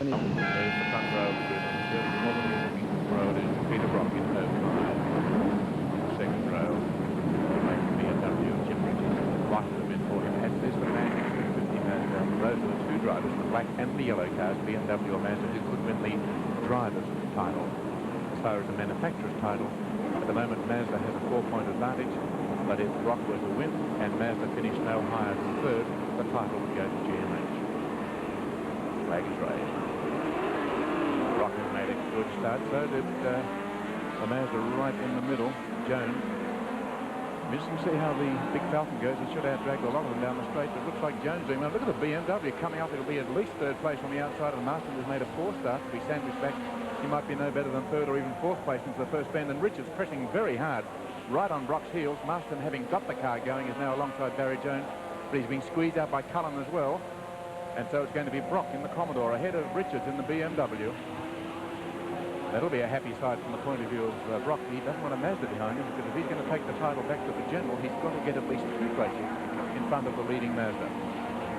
There's the front row of the grid on the third row. It is Peter Brock in 05. Second row, BMW, Jim Richards, right of the mid for him. And there's the man 250 Mazda. Those are the two drivers, the black and the yellow cars, BMW or Mazda, who could win the driver's title. As far as the manufacturer's title, at the moment Mazda has a 4-point advantage, but if Brock were to win and Mazda finished no higher than third, the title would go to GMH. Flag is raised. Brock has made a good start, so did the Mazda right in the middle, Jones. Interesting to see how the big Falcon goes. It should out-drag a lot of them down the straight, but it looks like Jones doing well. Look at the BMW coming up. It'll be at least third place on the outside, and Marston has made a 4 start to be sandwiched back. He might be no better than third or even fourth place into the first bend, and Richards pressing very hard right on Brock's heels. Marston, having got the car going, is now alongside Barry Jones, but he's been squeezed out by Cullen as well. And so it's going to be Brock in the Commodore ahead of Richards in the BMW. That'll be a happy sight from the point of view of Brock. He doesn't want a Mazda behind him, because if he's going to take the title back to the General, he's got to get at least 2 places in front of the leading Mazda.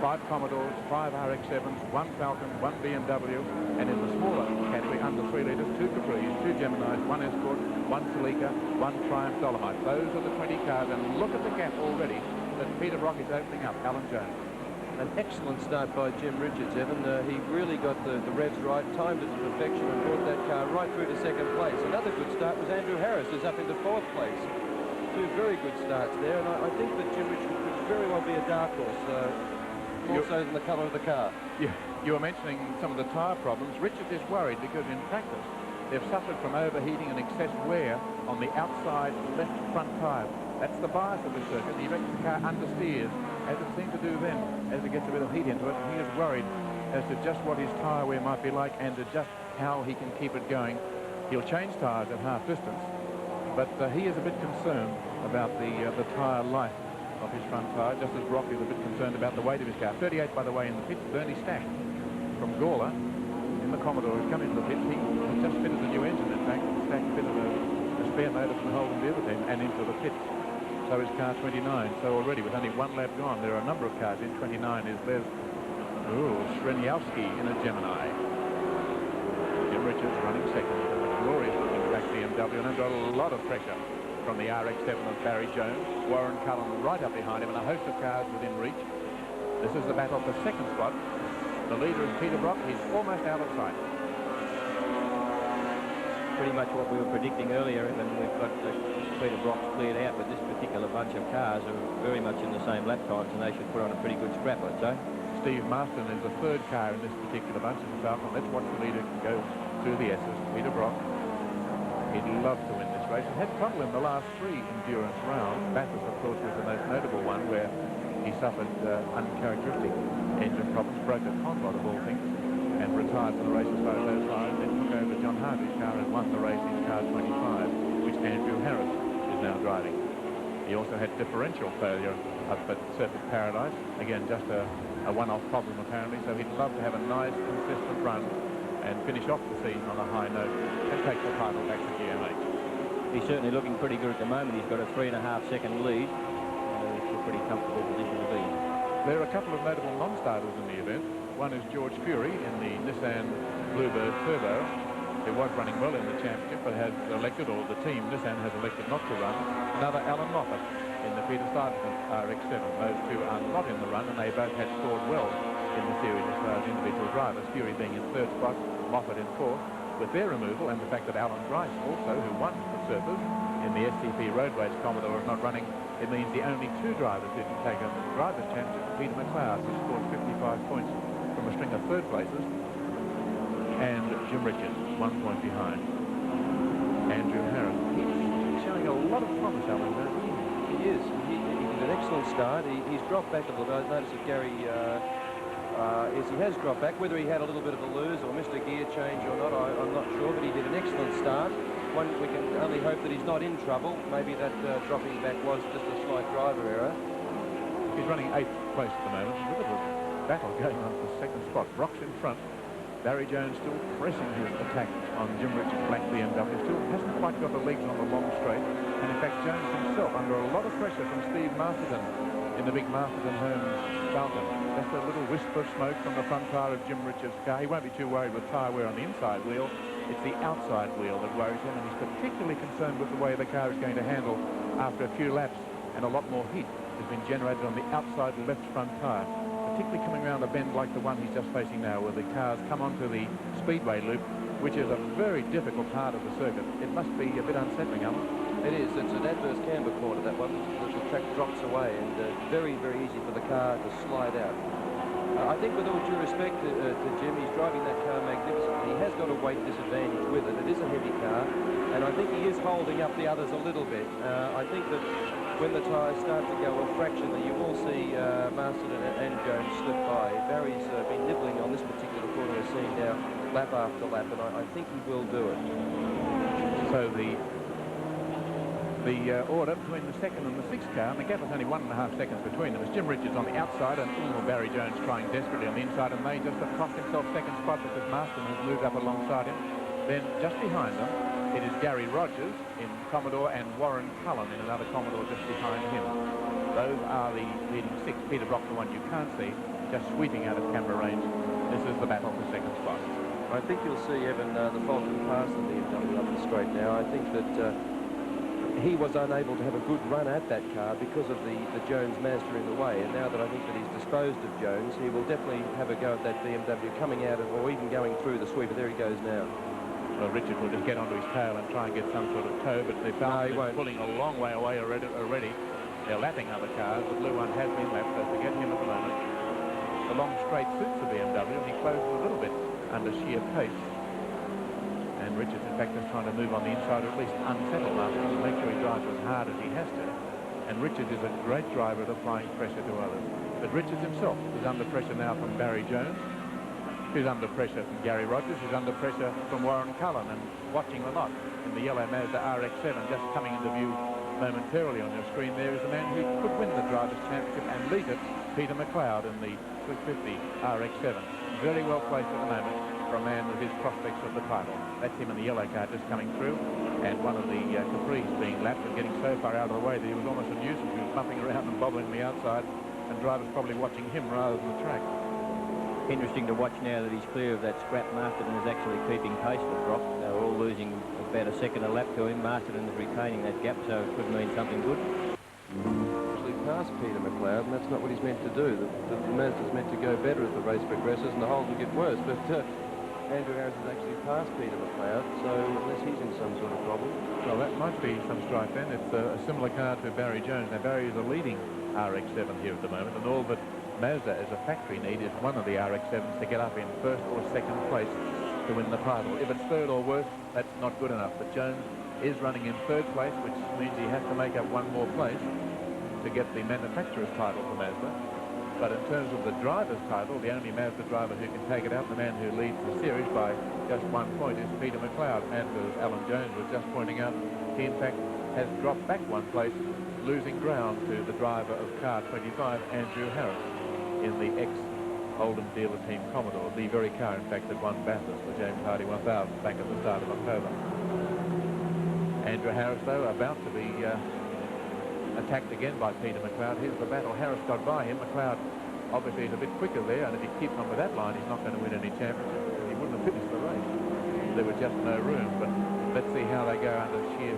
5 Commodores, 5 RX-7s, 1 Falcon, 1 BMW, and in the smaller category, under 3 litres, 2 Capris, 2 Geminis, 1 Escort, 1 Celica, 1 Triumph Dolomite. Those are the 20 cars, and look at the gap already that Peter Brock is opening up. Alan Jones. An excellent start by Jim Richards, Evan. He really got the revs right, timed it to perfection, and brought that car right through to second place. Another good start was Andrew Harris, who's up into 4th place. 2 very good starts there, and I think that Jim Richards could very well be a dark horse, more so than the colour of the car. You were mentioning some of the tyre problems. Richards is worried because in practice they've suffered from overheating and excess wear on the outside left front tyre. That's the bias of the circuit. He reckons the car understeers, as it seemed to do then, as it gets a bit of heat into it. And he is worried as to just what his tyre wear might be like and to just how he can keep it going. He'll change tyres at half distance, but he is a bit concerned about the tyre life of his front tyre, just as Brock is a bit concerned about the weight of his car. 38, by the way, in the pit. Bernie Stack from Gawler in the Commodore has come into the pit. He just fitted the new engine, in fact. Stack fitted a spare motor from Holden the other team and into the pit. So is car 29. So already with only 1 lap gone, there are a number of cars in. 29 is Les Sreniowski in a Gemini. Jim Richards running second in a glorious looking black BMW, and under a lot of pressure from the RX-7 of Barry Jones. Warren Cullen right up behind him, and a host of cars within reach. This is the battle for second spot. The leader is Peter Brock. He's almost out of sight. Pretty much what we were predicting earlier, and we've got Peter Brock cleared out, but this particular bunch of cars are very much in the same lap times, and they should put on a pretty good scrap, I'd say. Steve Marston is the 3rd car in this particular bunch of the Falcon. Let's watch the leader go through the S's. Peter Brock. He'd love to win this race. He had trouble in the last 3 endurance rounds. Bathurst, of course, was the most notable one, where he suffered uncharacteristic engine problems, broke a conrod of all things, and retired from the race as far as those lines, then took over John Harvey's car and won the race in car 25, which Andrew Harris is now driving. He also had differential failure up at Circuit Paradise. Again, just a one-off problem apparently, so he'd love to have a nice, consistent run and finish off the season on a high note and take the title back to GMH. He's certainly looking pretty good at the moment. He's got a 3.5-second lead. It's a pretty comfortable position to be in. There are a couple of notable non-starters in the event. One is George Fury in the Nissan Bluebird Turbo, who was running well in the championship, but has elected, or the team Nissan has elected not to run. Another Alan Moffat in the Peter Stuyvesant RX-7. Those two are not in the run, and they both had scored well in the series as far as individual drivers. Fury being in 3rd spot, Moffat in 4th. With their removal and the fact that Alan Grice also, who won the Surfers in the STP Road Race Commodore, is not running, it means the only 2 drivers who can take a driver's championship, Peter McLeod, who scored 55 points from a string of 3rd places, and Jim Richards, 1 point behind. Andrew Harris, he's showing a lot of promise, Alan, isn't he? He is. He did an excellent start. He's dropped back a little bit. I noticed that Gary he has dropped back. Whether he had a little bit of a lose or missed a gear change or not, I'm not sure, but he did an excellent start. We can only hope that he's not in trouble. Maybe that dropping back was just a slight driver error. He's running 8th place at the moment. Look at the battle going on for second spot. Brock's in front. Barry Jones still pressing his attack on Jim Richards' black BMW. Still hasn't quite got the legs on the long straight. And in fact, Jones himself, under a lot of pressure from Steve Masterton in the big Masterton Holmes Falcon, Just a little wisp of smoke from the front tire of Jim Richards' car. He won't be too worried with tyre wear on the inside wheel. It's the outside wheel that worries him, and he's particularly concerned with the way the car is going to handle after a few laps, and a lot more heat has been generated on the outside left front tyre, particularly coming around a bend like the one he's just facing now, where the cars come onto the speedway loop, which is a very difficult part of the circuit. It must be a bit unsettling, Alan. It is. It's an adverse camber corner, that one. The track drops away, and very, very easy for the car to slide out. I think with all due respect to Jim, he's driving that car magnificently. He has got a weight disadvantage with it. It is a heavy car, and I think he is holding up the others a little bit. I think that when the tyres start to go off fractionally, you will see Marston and Jones slip by. Barry's been nibbling on this particular corner, we're seeing now, lap after lap, and I think he will do it. So the order between the second and the sixth car, and the gap is only 1.5 seconds between them, is Jim Richards on the outside and Barry Jones trying desperately on the inside, and may just have cost himself second spot because Marston has moved up alongside him. Then just behind them, it is Gary Rogers in Commodore and Warren Cullen in another Commodore just behind him. Those are the leading six. Peter Brock, the one you can't see, just sweeping out of camera range. This is the battle for second spot. I think you'll see, Evan, the Falcon pass the BMW up the straight now. I think that he was unable to have a good run at that car because of the Jones Mazda in the way, and now that I think that he's disposed of Jones, he will definitely have a go at that BMW coming out of, or even going through the sweeper. There he goes now. Well, Richard will just get onto his tail and try and get some sort of tow, but the Falcon is pulling a long way away already. They're lapping other cars. The blue one has been lapped, so forget him at the moment. The long straight suits the BMW, and he closes a little bit under sheer pace. And Richards, in fact, is trying to move on the inside, or at least unsettle Marston to make sure he drives as hard as he has to. And Richards is a great driver at applying pressure to others. But Richards himself is under pressure now from Barry Jones, who's under pressure from Gary Rogers, who's under pressure from Warren Cullen, and watching the lot in the yellow Mazda RX-7 just coming into view momentarily on your screen there is the man who could win the Drivers' Championship and lead it, Peter McLeod in the 350 RX-7. Very well placed at the moment for a man with his prospects of the title. That's him in the yellow car just coming through, and one of the Capris being lapped and getting so far out of the way that he was almost a nuisance. He was bumping around and bobbling the outside, and drivers probably watching him rather than the track. Interesting to watch now that he's clear of that scrap. Marston is actually keeping pace with Brock. They're all losing about a second a lap to him. Marston is retaining that gap, so it could mean something good. Actually passed Peter McLeod, and that's not what he's meant to do. The Mazda's meant to go better as the race progresses, and the holes will get worse, but Andrew Harris has actually passed Peter McLeod, so unless he's in some sort of problem. Well, that might be some strife then. It's a similar car to Barry Jones. Now, Barry is a leading RX-7 here at the moment, and all that Mazda as a factory need is one of the RX-7s to get up in first or second place to win the title. If it's third or worse, that's not good enough. But Jones is running in third place, which means he has to make up one more place to get the manufacturer's title for Mazda. But in terms of the driver's title, the only Mazda driver who can take it out, the man who leads the series by just 1 point, is Peter McLeod. And as Alan Jones was just pointing out, he in fact has dropped back 1 place, losing ground to the driver of car 25, Andrew Harris, in the ex-Oldham dealer team Commodore, the very car, in fact, that won Bathurst, the James Hardy 1000, back at the start of October. Andrew Harris, though, about to be attacked again by Peter McLeod. Here's the battle. Harris got by him. McLeod obviously is a bit quicker there, and if he keeps on with that line, he's not going to win any championships, because he wouldn't have finished the race. There was just no room, but let's see how they go under sheer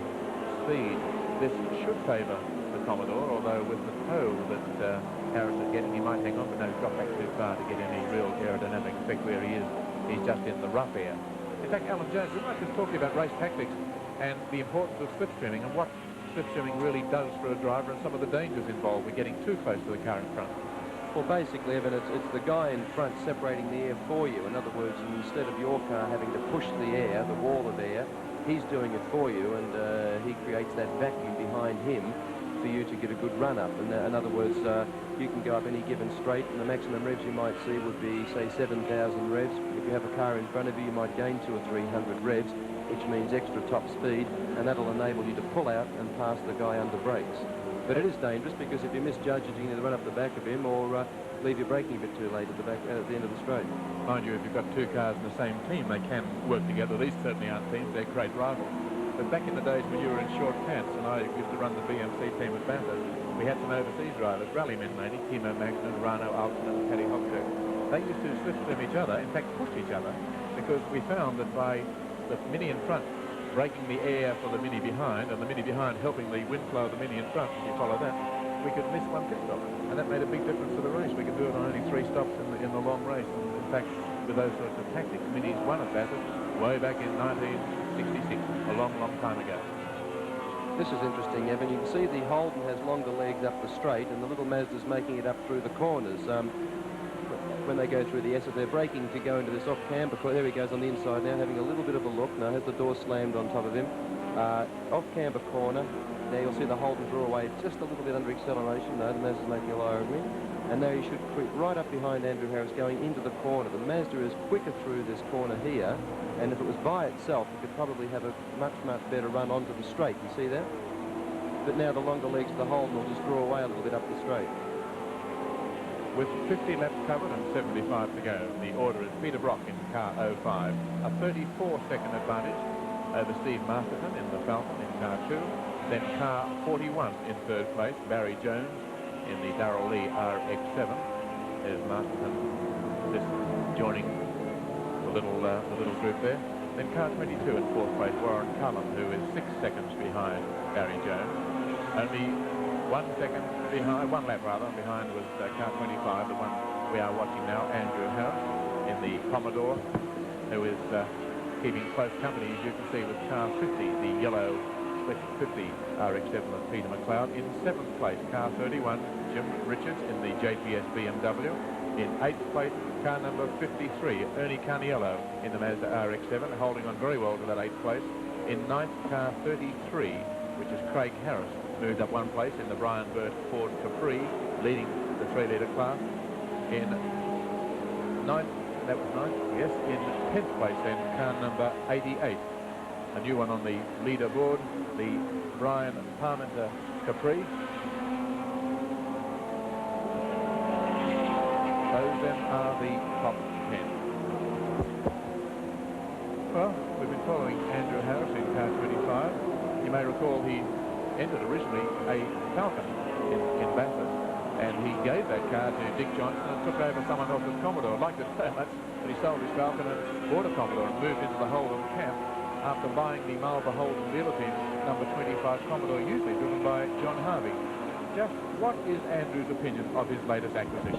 speed. This should favour the Commodore, although with the tow that Harris is getting, he might hang on, but no, he's got back too far to get any real aerodynamic effect where he is. He's just in the rough air. In fact, Alan Jones, we might just talk to you about race tactics and the importance of slipstreaming and what slipstreaming really does for a driver and some of the dangers involved with getting too close to the car in front. Well, basically, Evan, it's the guy in front separating the air for you. In other words, instead of your car having to push the air, the wall of air, he's doing it for you, and he creates that vacuum behind him for you to get a good run up. And in other words, you can go up any given straight, and the maximum revs you might see would be, say, 7,000 revs. If you have a car in front of you, you might gain 200 or 300 revs, which means extra top speed, and that'll enable you to pull out and pass the guy under brakes. But it is dangerous, because if you misjudge it, you can either run up the back of him or leave your braking a bit too late at the end of the straight. Mind you, if you've got two cars in the same team, they can work together. These certainly aren't teams, they're great rivals. But back in the days when you were in short pants, and I used to run the BMC team at Bathurst, we had some overseas drivers, rallymen mainly, Timo Magnan, Rano Alton and Paddy Hogberg. They used to slip from each other, in fact push each other, because we found that by the Mini in front breaking the air for the Mini behind, and the Mini behind helping the wind flow of the Mini in front, if you follow that, we could miss one pit stop. And that made a big difference to the race. We could do it on only 3 stops in the long race. And in fact, with those sorts of tactics, Minis won at Bathurst way back in 1966, a long, long time ago. This is interesting, Evan. You can see the Holden has longer legs up the straight, and the little Mazda's making it up through the corners. When they go through the S, they're braking to go into this off-camber corner. There he goes on the inside now, having a little bit of a look. Now has the door slammed on top of him. Off-camber corner. There you'll see the Holden draw away just a little bit under acceleration. No, the Mazda's making a lower wing. And now he should creep right up behind Andrew Harris going into the corner. The Mazda is quicker through this corner here, and if it was by itself, it could probably have a much, much better run onto the straight. You see that? But now the longer legs of the Holden will just draw away a little bit up the straight. With 50 laps covered and 75 to go, the order is Peter Brock in car 05, a 34-second advantage over Steve Masterton in the Falcon in car 2, then car 41 in 3rd place, Barry Jones in the Darrell Lee RX7. There's Masterton just joining the little group there. Then car 22 in 4th place, Warren Cullen, who is 6 seconds behind Barry Jones. Only 1 second behind, 1 lap rather, behind was car 25, the one we are watching now, Andrew Harris in the Commodore, who is keeping close company, as you can see, with car 50, the yellow Split 50 RX7 of Peter McLeod. In 7th place, car 31, Jim Richards in the JPS BMW. In 8th place, car number 53, Ernie Carniello in the Mazda RX7, holding on very well to that 8th place. In 9th, car 33, which is Craig Harris, moved up 1 place in the Brian Burt Ford Capri, leading the 3-litre class. In 9th, that was 9th, yes, in 10th place then, car number 88. A new one on the leaderboard, the Brian Parmenter Capri. Those then are the top 10. Well, we've been following Andrew Harris in car 25. You may recall he entered originally a Falcon in Bathurst, and he gave that car to Dick Johnson and took over someone else's Commodore. Liked it so much that he sold his Falcon and bought a Commodore and moved into the Holden camp after buying the Marlborough Holden dealer team number 25 Commodore, usually driven by John Harvey. Just what is Andrew's opinion of his latest acquisition?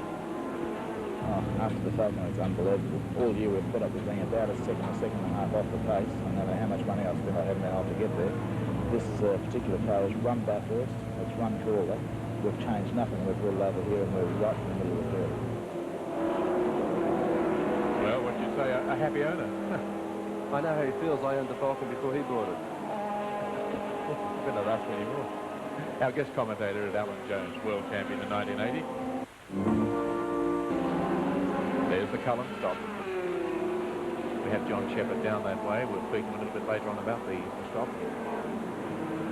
After the Falcon, it's unbelievable. All year we've put up with being about a second and a half off the pace. I don't know how much money I've spent, I haven't been able to get there. This particular car is run Bathurst, it's run Corolla. We've changed nothing, we've got it over here and we're right in the middle of the field. Well, what do you say, a happy owner? I know how he feels. I owned the Falcon before he bought it. Better ask anymore. Our guest commentator is Alan Jones, world champion in 1980. There's the Cullen stop. We have John Shepherd down that way. We'll speak to him a little bit later on about the stop.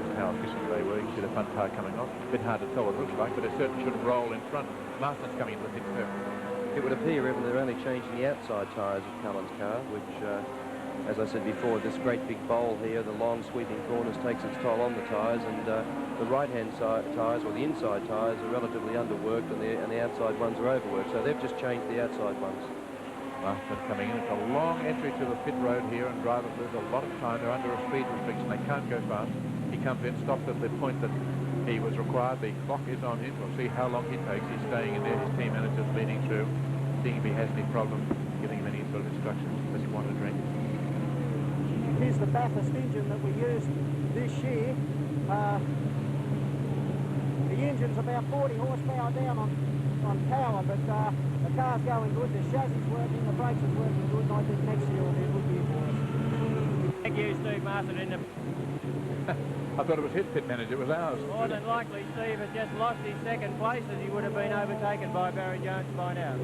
Just how efficient they were. You see the front tire coming off. A bit hard to tell what it looks like, but it certainly shouldn't roll in front. Marston's coming into the pit too. It would appear, Evan, they're only changing the outside tyres of Cullen's car, which, as I said before, this great big bowl here, the long sweeping corners, takes its toll on the tyres, and the right-hand side tyres, or the inside tyres, are relatively underworked, and the outside ones are overworked, so they've just changed the outside ones. Marston coming in. It's a long entry to the pit road here, and drivers lose a lot of time. They're under a speed restriction. They can't go fast. He comes in, stops at the point that he was required. The clock is on him. We'll see how long he takes. He's staying in there. His team manager's leading through, seeing if he has any problem, giving him any sort of instructions. Does he want to drink? Here's the Bathurst engine that we used this year. The engine's about 40 horsepower down on power, but the car's going good, the chassis is working, the brakes are working good, and I think next year will be a good year for us. Thank you, Steve Marston. In the I thought it was his pit manager. It was ours. more than likely, Steve has just lost his second place, as he would have been overtaken by Barry Jones by now.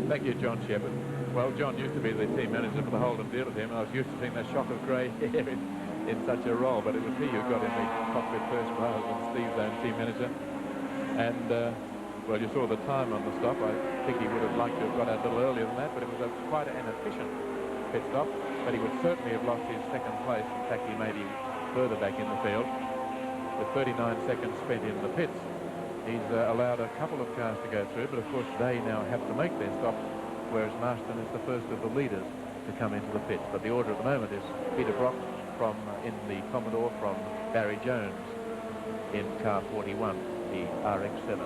Thank you, John Shepherd. Well, John used to be the team manager for the Holden dealer team, and I was used to seeing that shock of grey hair in such a role, but it was he who got in the cockpit first rather than Steve's own team manager. And, well, you saw the time on the stop. I think he would have liked to have got out a little earlier than that, but it was quite an efficient pit stop, but he would certainly have lost his second place. In fact, he may be further back in the field. with 39 seconds spent in the pits. He's allowed a couple of cars to go through, but of course they now have to make their stop, whereas Marston is the first of the leaders to come into the pits. But the order at the moment is Peter Brock from in the Commodore, from Barry Jones in car 41, the RX-7.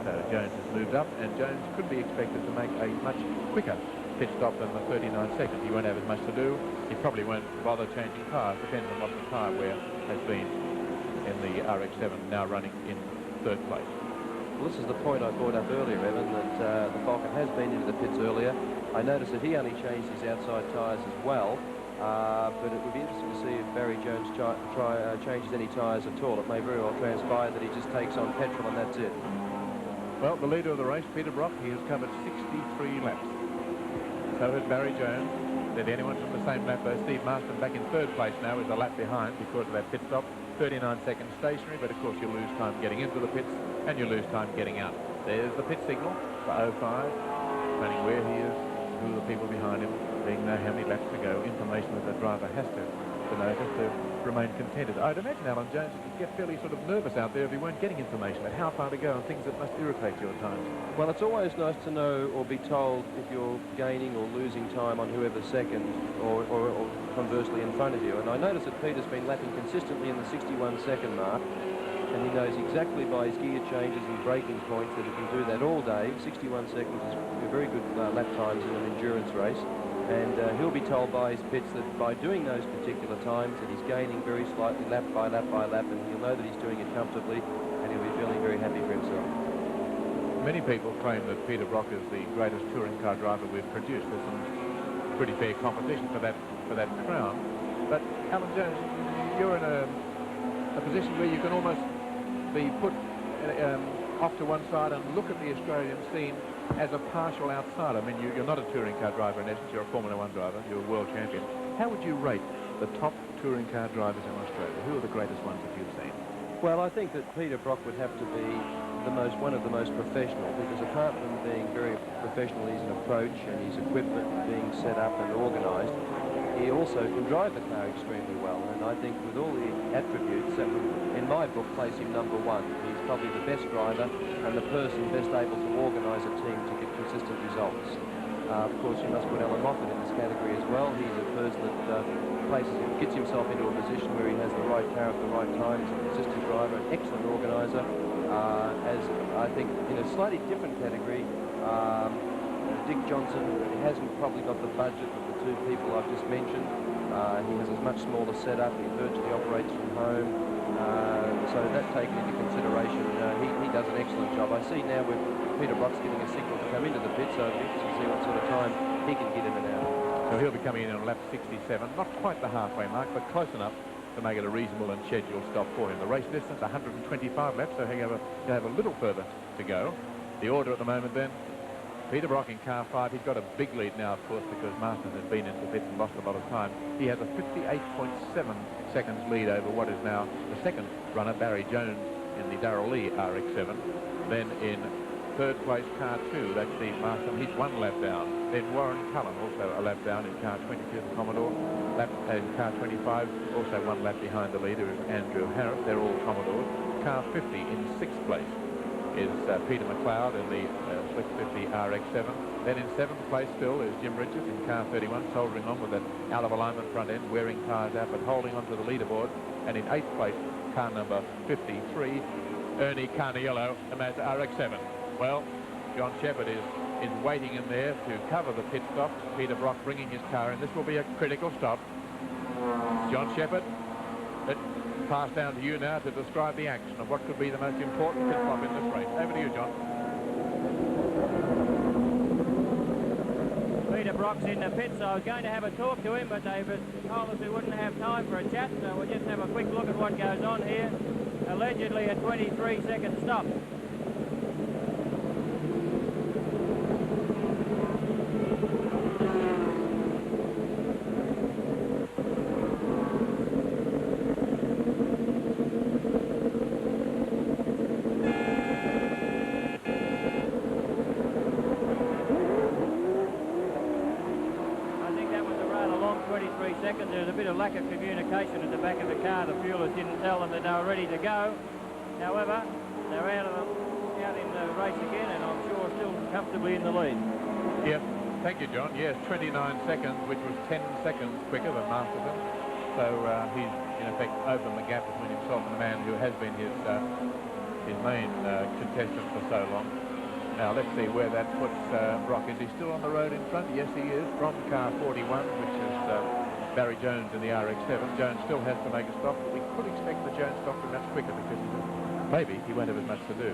So Jones has moved up, and Jones could be expected to make a much quicker pit stop than the 39 seconds. He won't have as much to do. He probably won't bother changing tyres, depending on what the tyre wear has been in the RX-7, now running in third place. Well, this is the point I brought up earlier, Evan, that the Falcon has been into the pits earlier. I noticed that he only changed his outside tyres as well, but it would be interesting to see if Barry Jones changes any tyres at all. It may very well transpire that he just takes on petrol and that's it. Well, the leader of the race, Peter Brock, he has covered 63 laps. So has Barry Jones. Did anyone from the same lap, though? Steve Marston back in third place now is a lap behind because of that pit stop. 39 seconds stationary, but of course you lose time getting into the pits and you lose time getting out. There's the pit signal for 05, showing where he is, who are the people behind him, being know how many laps to go, information that the driver has to know just to remain contented. I'd imagine Alan Jones would get fairly sort of nervous out there if he weren't getting information about how far to go and things that must irritate you at times. Well, it's always nice to know or be told if you're gaining or losing time on whoever's second or conversely in front of you. And I noticed that Peter's been lapping consistently in the 61-second mark, and he knows exactly by his gear changes and braking points that he can do that all day. 61 seconds is a very good lap times in an endurance race. And he'll be told by his pits that by doing those particular times that he's gaining very slightly lap by lap by lap, and he'll know that he's doing it comfortably, and he'll be feeling very happy for himself. Many people claim that Peter Brock is the greatest touring car driver we've produced. There's some pretty fair competition for that crown. But Alan Jones, you're in a position where you can almost be put off to one side and look at the Australian scene as a partial outsider. I mean, you're not a touring car driver in essence, you're a Formula 1 driver, you're a world champion. How would you rate the top touring car drivers in Australia? Who are the greatest ones that you've seen? Well, I think that Peter Brock would have to be one of the most professional, because apart from being very professional in his approach and his equipment being set up and organised, he also can drive the car extremely well. And I think with all the attributes that would, in my book, place him number one. He's probably the best driver and the person best able to organise a team to get consistent results. Of course, you must put Alan Moffat in this category as well. He's a person that gets himself into a position where he has the right car at the right time. He's a consistent driver, an excellent organiser. As I think in a slightly different category, Dick Johnson hasn't probably got the budget of the two people I've just mentioned. He has a much smaller setup. He virtually operates from home. So that taken into consideration, he does an excellent job. I see now with Peter Brock's getting a signal to come into the pit, so it'll be interesting to see what sort of time he can get in and out. So he'll be coming in on lap 67, not quite the halfway mark, but close enough to make it a reasonable and scheduled stop for him. The race distance, 125 laps, so he'll have a little further to go. The order at the moment then, Peter Brock in car 5. He's got a big lead now, of course, because Marston has been into the pits and lost a lot of time. He has a 58.7 seconds lead over what is now the second runner, Barry Jones, in the Darrell Lee RX-7. Then in third place, car 2, that's Steve Marston. He's one lap down. Then Warren Cullen, also a lap down in car 22, the Commodore. In car 25, also one lap behind the leader is Andrew Harris. They're all Commodores. Car 50 in 6th place is Peter McLeod in the Slick 50 RX-7. Then in 7th place still is Jim Richards in car 31, soldiering on with that out-of-alignment front end, wearing tyres out but holding onto the leaderboard. And in 8th place, car number 53, Ernie Carniello, a Mazda RX-7. Well, John Shepherd is waiting in there to cover the pit stop. Peter Brock bringing his car in. This will be a critical stop. John Shepherd, pass down to you now to describe the action of what could be the most important pit stop in this race. Over to you, John. Peter Brock's in the pits. I was going to have a talk to him, but they've told us we wouldn't have time for a chat, so we'll just have a quick look at what goes on here. Allegedly a 23-second stop. 23 seconds. There's a bit of lack of communication at the back of the car. The fuelers didn't tell them that they were ready to go. However, they're out in the race again, and I'm sure still comfortably in the lead. Yep. Thank you, John. Yes, 29 seconds, which was 10 seconds quicker than Masterson. So he's, in effect, opened the gap between himself and the man who has been his main contestant for so long. Now, let's see where that puts Brock. Is he still on the road in front? Yes, he is, from car 41, which is Barry Jones in the RX-7. Jones still has to make a stop, but we could expect the Jones stop to be much quicker because maybe he won't have as much to do.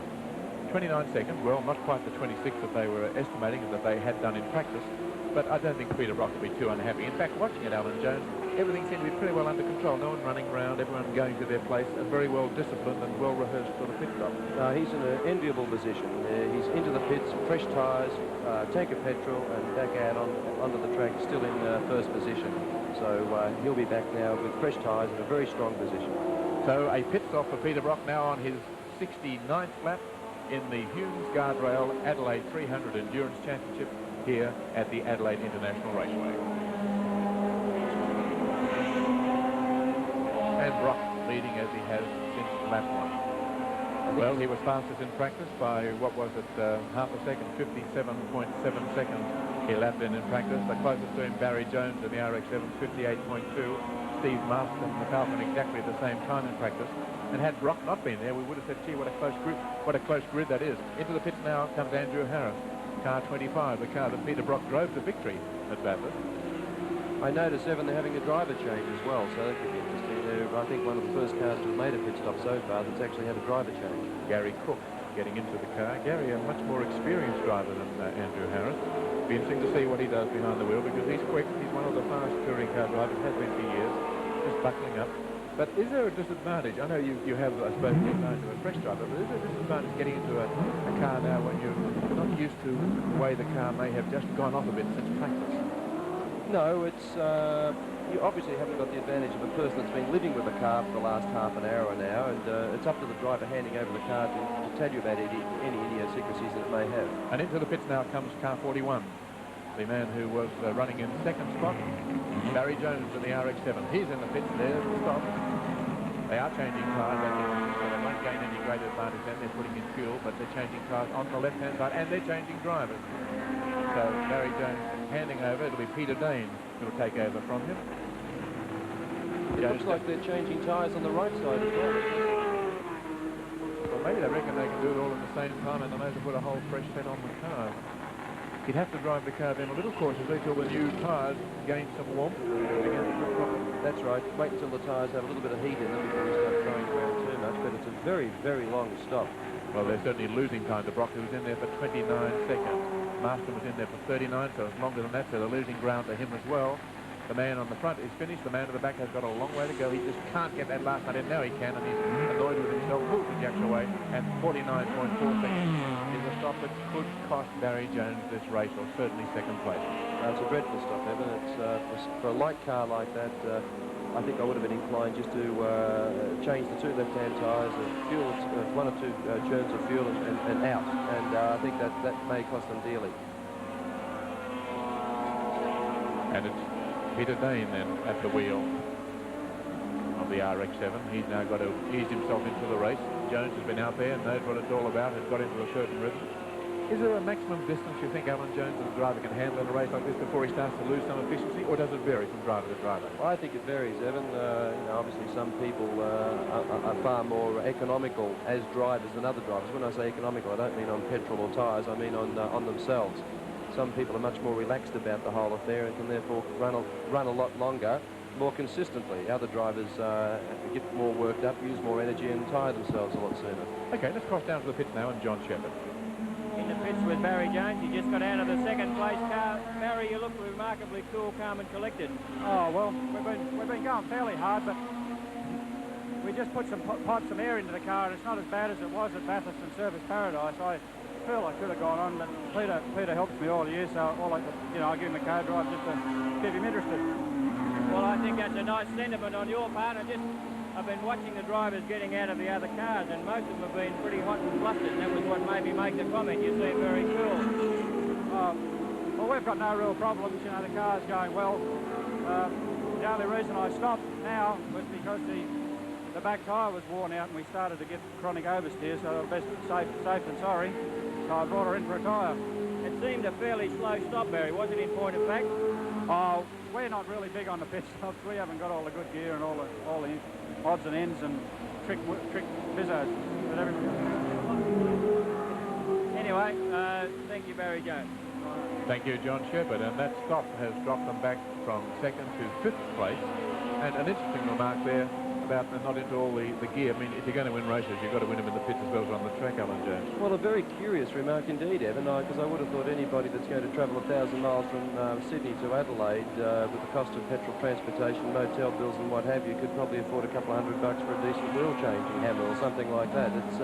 29 seconds, well, not quite the 26 that they were estimating that they had done in practice, but I don't think Peter Brock will be too unhappy. In fact, watching it, Alan Jones, everything seemed to be pretty well under control. No one running around, everyone going to their place, and very well disciplined and well rehearsed for the pit stop. He's in an enviable position. He's into the pits, fresh tyres, tank of petrol, and back out onto the track, still in first position. So he'll be back now with fresh tyres in a very strong position. So a pit stop for Peter Brock now on his 69th lap in the Humes Guardrail Adelaide 300 Endurance Championship here at the Adelaide International Raceway. And Brock leading as he has since lap 1. Well, he was fastest in practice by, what was it, half a second, 57.7 seconds he lapped in practice. The closest to him, Barry Jones in the RX-7, 58.2. Steve Marston and the Falcon exactly at the same time in practice. And had Brock not been there, we would have said, gee, what a close grid that is. Into the pits now comes Andrew Harris, car 25, the car that Peter Brock drove to victory at Bathurst. I noticed, Evan, they're having a driver change as well, so that could be interesting. They're, I think, one of the first cars to have made a pit stop so far that's actually had a driver change. Gary Cook getting into the car. Gary, a much more experienced driver than Andrew Harris. Be interesting to see what he does behind the wheel, because he's quick. He's one of the fast touring car drivers, has been for years, just buckling up. But is there a disadvantage? I know you have, I suppose, the advantage of a fresh driver, but is there a disadvantage getting into a car now when you're not used to the way the car may have just gone off a bit since practice? No, it's you obviously haven't got the advantage of a person that's been living with the car for the last half an hour now, and it's up to the driver handing over the car to tell you about any idiosyncrasies that it may have. And into the pits now comes car 41, the man who was running in second spot, Barry Jones in the RX-7. He's in the pits there to stop. They are changing cars, so they won't gain any great advantage then. They're putting in fuel, but they're changing cars on the left-hand side, and they're changing drivers. So Barry Jones handing over. It'll be Peter Dane who'll take over from him. It looks like they're changing tyres on the right side as well. Well, maybe they reckon they can do it all at the same time, and they may as well put a whole fresh set on the car. He'd have to drive the car then a little cautiously till the new tyres gain some warmth. That's right. Wait until the tyres have a little bit of heat in them before we start throwing around too much, but it's a very, very long stop. Well, they're certainly losing time to Brock, who was in there for 29 seconds. Marston was in there for 39, so it's longer than that, so they're losing ground to him as well. The man on the front is finished. The man at the back has got a long way to go. He just can't get that last nut in. Now he can, and he's annoyed with himself, pulls the jacks away, and 49.4 seconds is a stop that could cost Barry Jones this race, or certainly second place. It's a dreadful stop, Evan. It's for a light car like that, I think I would have been inclined just to change the two left-hand tyres, fuel, one or two churns of fuel and out, and I think that may cost them dearly. And it's Peter Dane then at the wheel of the RX-7. He's now got to ease himself into the race. Jones has been out there and knows what it's all about, has got into a certain rhythm. Is there a maximum distance you think Alan Jones as a driver can handle in a race like this before he starts to lose some efficiency, or does it vary from driver to driver? Well, I think it varies, Evan. Obviously some people are far more economical as drivers than other drivers. When I say economical, I don't mean on petrol or tyres, I mean on themselves. Some people are much more relaxed about the whole affair and can therefore run a lot longer, more consistently. Other drivers get more worked up, use more energy and tire themselves a lot sooner. Okay, let's cross down to the pits now and John Shepherd. In the pits with Barry Jones. He just got out of the second place car. Barry, you look remarkably cool, calm and collected. Oh, well, we've been going fairly hard, but we just put some air into the car, and it's not as bad as it was at Bathurst and Service Paradise. I feel I could have gone on, but Peter helps me all year, so I give him a car drive just to keep him interested. Well, I think that's a nice sentiment on your part. I've been watching the drivers getting out of the other cars, and most of them have been pretty hot and flustered, and that was what made me make the comment. You seem very cool. Well, we've got no real problems. The car's going well. The only reason I stopped now was because the back tyre was worn out and we started to get chronic oversteer, so best safe than sorry. So I brought her in for a tyre. It seemed a fairly slow stop, Barry, wasn't it, in point of fact? Oh, we're not really big on the pit stops. We haven't got all the good gear and all the odds and ends and trick bizzos that everybody. Anyway, thank you, Barry Jones. Thank you, John Shepherd. And that stop has dropped them back from 2nd to 5th place. And an interesting remark there about not into all the gear. I mean, if you're going to win races, you've got to win them in the pits as well as on the track, Alan Jones. Well, a very curious remark indeed, Evan, because I would have thought anybody that's going to travel 1,000 miles from Sydney to Adelaide with the cost of petrol transportation, motel bills and what have you, could probably afford a couple of $100 for a decent wheel changing hammer or something like that. It's,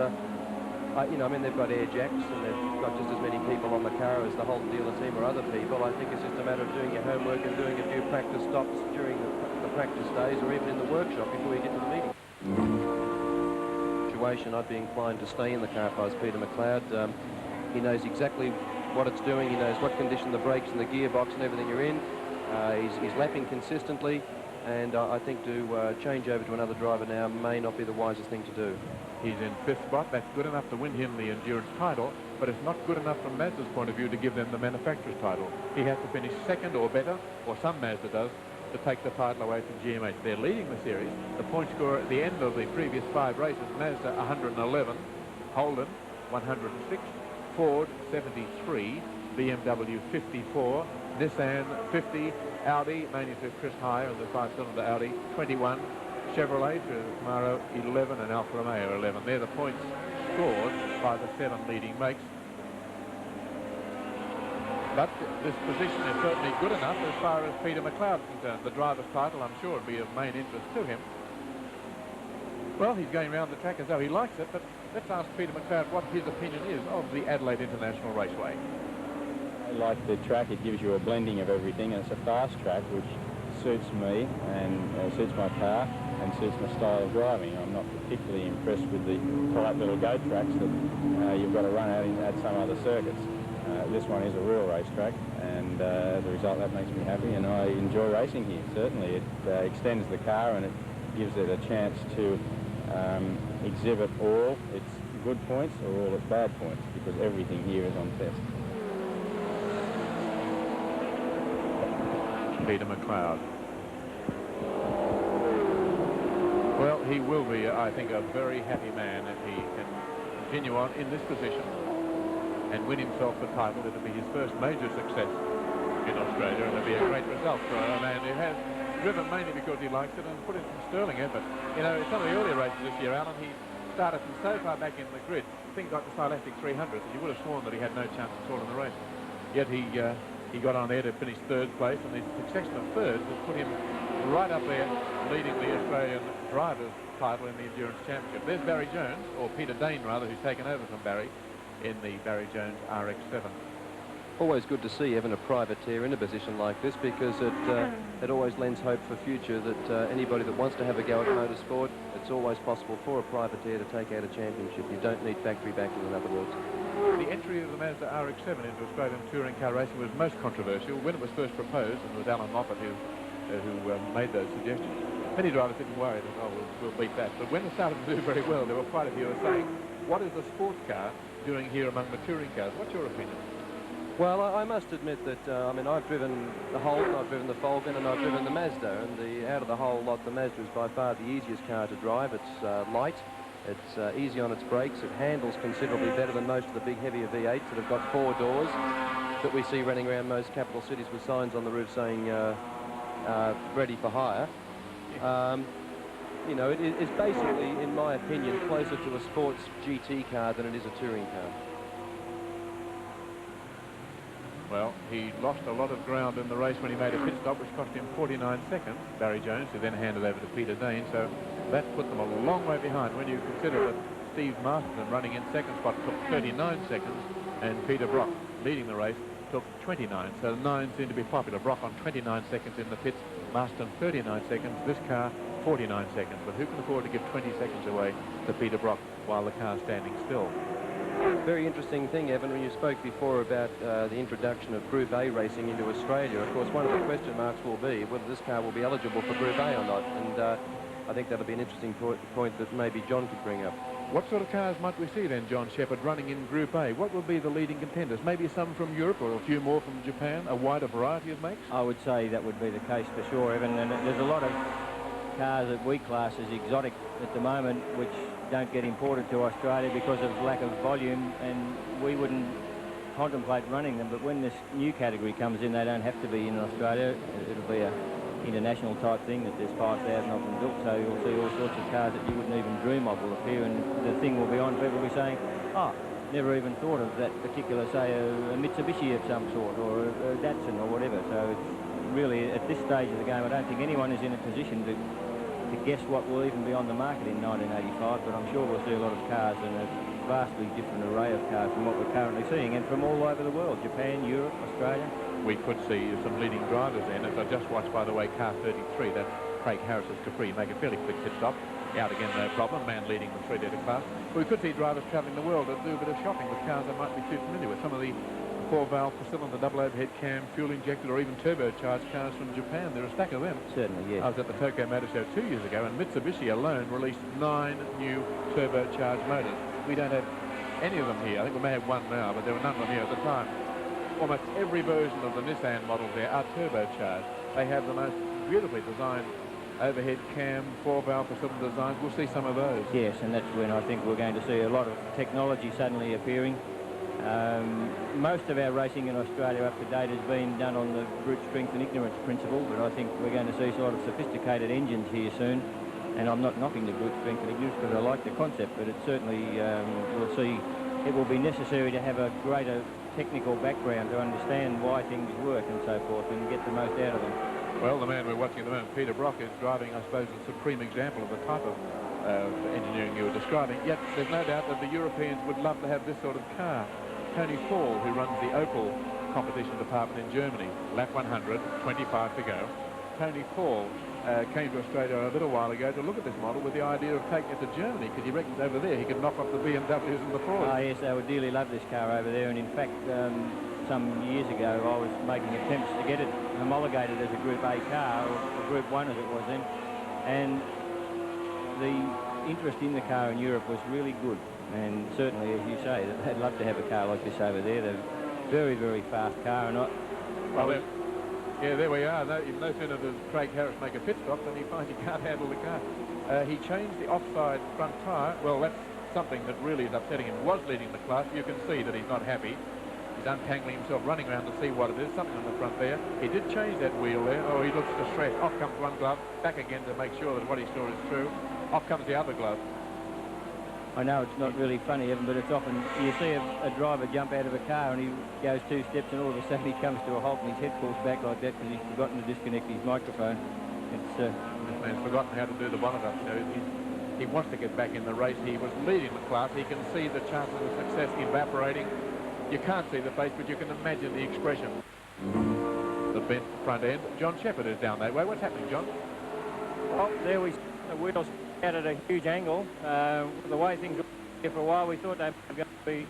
you know, I mean, they've got air jacks and they've got just as many people on the car as the whole dealer team or other people. I think it's just a matter of doing your homework and doing a few practice stops during the practice days or even in the workshop before you get to the meeting. I'd be inclined to stay in the car if I was Peter McLeod. He knows exactly what it's doing. He knows what condition the brakes and the gearbox and everything are in. He's lapping consistently, and I think to change over to another driver now may not be the wisest thing to do. He's in 5th spot. That's good enough to win him the endurance title, but it's not good enough from Mazda's point of view to give them the manufacturer's title. He has to finish 2nd or better, or some Mazda does, to take the title away from GMH. They're leading the series. The point score at the end of the previous 5 races, Mazda 111, Holden 106, Ford 73, BMW 54, Nissan 50, Audi, mainly through Chris Heyer and the 5-cylinder Audi 21, Chevrolet through Camaro 11 and Alfa Romeo 11. They're the points scored by the 7 leading makes. But this position is certainly good enough as far as Peter McLeod is concerned. The driver's title, I'm sure, would be of main interest to him. Well, he's going around the track as though he likes it, but let's ask Peter McLeod what his opinion is of the Adelaide International Raceway. I like the track. It gives you a blending of everything, and it's a fast track which suits me and suits my car and suits my style of driving. I'm not particularly impressed with the tight little go tracks that you've got to run out at some other circuits. This one is a real racetrack, and as a result that makes me happy, and I enjoy racing here. Certainly it extends the car and it gives it a chance to exhibit all its good points or all its bad points, because everything here is on test. Peter McLeod. Well, he will be, I think, a very happy man if he can continue on in this position and win himself the title. It'll be his first major success in Australia, and it'll be a great result for a man who has driven mainly because he likes it and put in some sterling effort. You know, in some of the earlier races this year, Alan, he started from so far back in the grid, things like the Stylastic 300, that you would have sworn that he had no chance at all in the race. Yet he got on there to finish 3rd place, and the succession of 3rd has put him right up there, leading the Australian drivers' title in the Endurance Championship. There's Barry Jones, or Peter Dane rather, who's taken over from Barry in the Barry Jones RX-7. Always good to see Evan, a privateer, in a position like this, because it always lends hope for future that anybody that wants to have a go at motorsport, it's always possible for a privateer to take out a championship. You don't need factory backing, in other words. The entry of the Mazda RX-7 into Australian touring car racing was most controversial when it was first proposed, and it was Alan Moffat who made those suggestions. Many drivers didn't worry that, oh, we'll beat that. But when it started to do very well, there were quite a few who were saying, what is the sports car doing here among the touring cars? What's your opinion? Well, I must admit that, I mean, I've driven the Holden, I've driven the Falcon, and I've driven the Mazda, and out of the whole lot, the Mazda is by far the easiest car to drive. It's light, it's easy on its brakes, it handles considerably better than most of the big heavier V8s that have got 4 doors that we see running around most capital cities with signs on the roof saying ready for hire. You know, it is basically, in my opinion, closer to a sports GT car than it is a touring car. Well, he lost a lot of ground in the race when he made a pit stop, which cost him 49 seconds, Barry Jones, who then handed over to Peter Dane, so that put them a long way behind. When you consider that Steve Marston, running in 2nd spot, took 39 seconds, and Peter Brock, leading the race, took 29, so 9 seemed to be popular. Brock on 29 seconds in the pits, Marston 39 seconds, this car 49 seconds, but who can afford to give 20 seconds away to Peter Brock while the car's standing still? Very interesting thing, Evan, when you spoke before about the introduction of Group A racing into Australia. Of course, one of the question marks will be whether this car will be eligible for Group A or not. And I think that'll be an interesting point that maybe John could bring up. What sort of cars might we see then, John Shepherd, running in Group A? What will be the leading contenders? Maybe some from Europe or a few more from Japan, a wider variety of makes? I would say that would be the case for sure, Evan. And there's a lot of cars that we class as exotic at the moment which don't get imported to Australia because of lack of volume, and we wouldn't contemplate running them. But when this new category comes in, they don't have to be in Australia. It'll be a international type thing that there's 5,000 of them built, so you'll see all sorts of cars that you wouldn't even dream of will appear, and the thing will be on. People will be saying, oh, never even thought of that particular, say, a Mitsubishi of some sort, or a Datsun or whatever. So it's really, at this stage of the game, I don't think anyone is in a position to guess what will even be on the market in 1985, but I'm sure we'll see a lot of cars and a vastly different array of cars from what we're currently seeing, and from all over the world, Japan, Europe, Australia. We could see some leading drivers then, as I just watched, by the way, car 33, that Craig Harris's Capri, make a fairly quick pit stop. Out again, no problem, man leading the 3-litre class. But we could see drivers travelling the world that do a bit of shopping with cars they might be too familiar with. Some of the 4-valve, cylinder, double overhead cam, fuel-injected or even turbocharged cars from Japan. There are a stack of them. Certainly, yes. I was at the Tokyo Motor Show 2 years ago, and Mitsubishi alone released 9 new turbocharged motors. We don't have any of them here. I think we may have one now, but there were none of them here at the time. Almost every version of the Nissan models there are turbocharged. They have the most beautifully designed overhead cam, 4-valve cylinder designs. We'll see some of those. Yes, and that's when I think we're going to see a lot of technology suddenly appearing. Most of our racing in Australia up to date has been done on the brute strength and ignorance principle, but I think we're going to see a lot of sophisticated engines here soon. And I'm not knocking the brute strength and ignorance because I like the concept, but it certainly we'll see it will be necessary to have a greater technical background to understand why things work and so forth and get the most out of them. Well, the man we're watching at the moment, Peter Brock, is driving, I suppose, a supreme example of the type of engineering you were describing. Yet there's no doubt that the Europeans would love to have this sort of car. Tony Fall, who runs the Opel competition department in Germany, lap 100, 25 to go. Tony Fall came to Australia a little while ago to look at this model with the idea of taking it to Germany, because he reckons over there he could knock off the BMWs and the Fords. Ah, yes, they would dearly love this car over there, and in fact, some years ago I was making attempts to get it homologated as a Group A car, or Group 1 as it was then, and the interest in the car in Europe was really good, and certainly, as you say, they'd love to have a car like this over there. They're very, very fast car, and yeah, there we are. No sooner does Craig Harris make a pit stop than he finds he can't handle the car. He changed the offside front tyre. Well, that's something that really is upsetting him. Was leading the class. You can see that he's not happy. He's untangling himself, running around to see what it is. Something on the front there. He did change that wheel there. Oh, he looks distressed. Off comes one glove. Back again to make sure that what he saw is true. Off comes the other glove. I know it's not really funny, Evan, but it's often you see a driver jump out of a car and he goes 2 steps and all of a sudden he comes to a halt and his head falls back like that because he's forgotten to disconnect his microphone. It's this man's forgotten how to do the bonnet up. You know, he wants to get back in the race. He was leading the class. He can see the chances of success evaporating. You can't see the face, but you can imagine the expression. The bent front end. John Shepherd is down that way. What's happening, John? Well, there we see the wheels out at a huge angle. The way things were here for a while, we thought they were going to be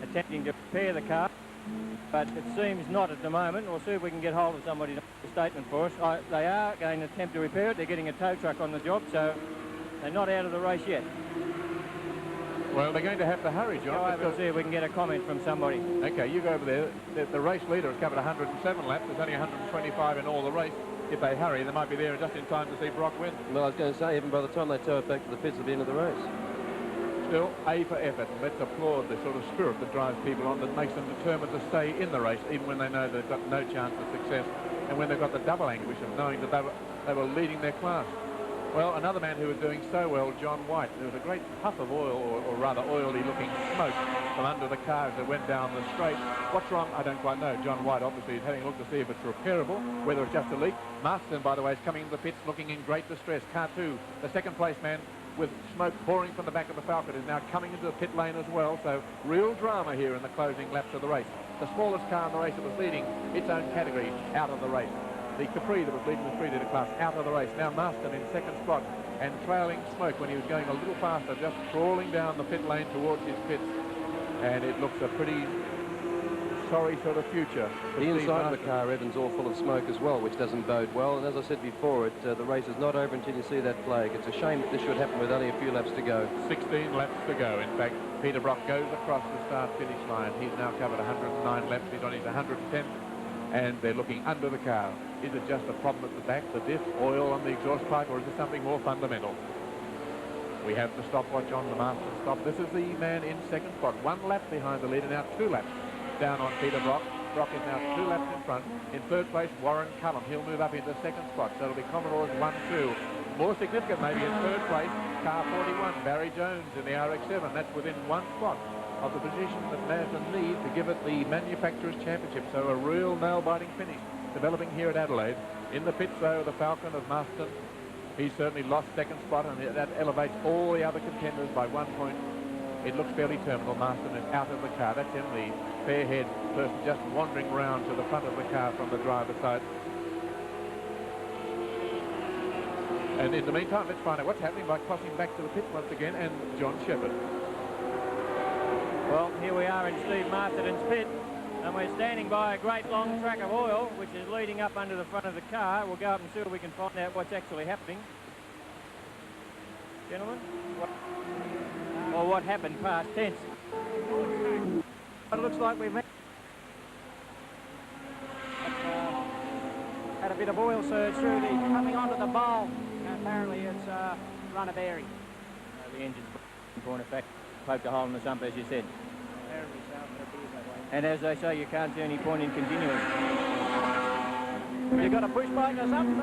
attempting to repair the car, but it seems not at the moment. We'll see if we can get hold of somebody to make a statement for us. They are going to attempt to repair it. They're getting a tow truck on the job, so they're not out of the race yet. Well, they're going to have to hurry, John. Go over and see if we can get a comment from somebody. Okay, you go over there. The race leader has covered 107 laps. There's only 125 in all the race. If they hurry, they might be there just in time to see Brock win. Well, I was going to say, even by the time they tow it back to the pits at the end of the race. Still, A for effort. Let's applaud the sort of spirit that drives people on, that makes them determined to stay in the race, even when they know they've got no chance of success, and when they've got the double anguish of knowing that they were leading their class. Well, another man who was doing so well, John White. There was a great puff of oil, or rather oily-looking smoke from under the car as it went down the straight. What's wrong? I don't quite know. John White obviously is having a look to see if it's repairable, whether it's just a leak. Marston, by the way, is coming into the pits looking in great distress. Car 2, the second-place man, with smoke pouring from the back of the Falcon, is now coming into the pit lane as well. So real drama here in the closing laps of the race. The smallest car in the race that was leading its own category out of the race. The Capri that was leading the 3-litre class out of the race. Now Marston in second spot and trailing Smoke when he was going a little faster, just crawling down the pit lane towards his pits. and it looks a pretty sorry sort of future. The inside of the car, Evans, all full of smoke as well, which doesn't bode well. And as I said before, the race is not over until you see that flag. It's a shame that this should happen with only a few laps to go. 16 laps to go. In fact, Peter Brock goes across the start-finish line. He's now covered 109 laps. He's on his 110th, and they're looking under the car. Is it just a problem at the back, the diff, oil on the exhaust pipe, or is it something more fundamental? We have the stopwatch on, the master stop. This is the man in second spot. 1 lap behind the leader, now 2 laps down on Peter Brock. Brock is now 2 laps in front. In third place, Warren Cullum. He'll move up into second spot, so it'll be Commodore's 1-2. More significant maybe in third place, car 41, Barry Jones in the RX-7. That's within 1 spot of the position that Mazda need to give it the Manufacturers' Championship. So a real nail-biting finish developing here at Adelaide. In the pits, though, the Falcon of Marston. He's certainly lost second spot, and that elevates all the other contenders by 1 point. It looks fairly terminal. Marston is out of the car. That's him, the fair-haired person just wandering round to the front of the car from the driver's side. And in the meantime, let's find out what's happening by crossing back to the pits once again, and John Shepherd. Well, here we are in Steve Marston's pit, and we're standing by a great long track of oil, which is leading up under the front of the car. We'll go up and see if we can find out what's actually happening. Gentlemen, what happened past tense? It looks like we've had a bit of oil surge through the coming onto the bowl. Apparently it's run a bearing. The engine's point of fact poked a hole in the sump, as you said. Apparently so, but it appears that way. And as they say, you can't see any point in continuing. You got a push bike or something?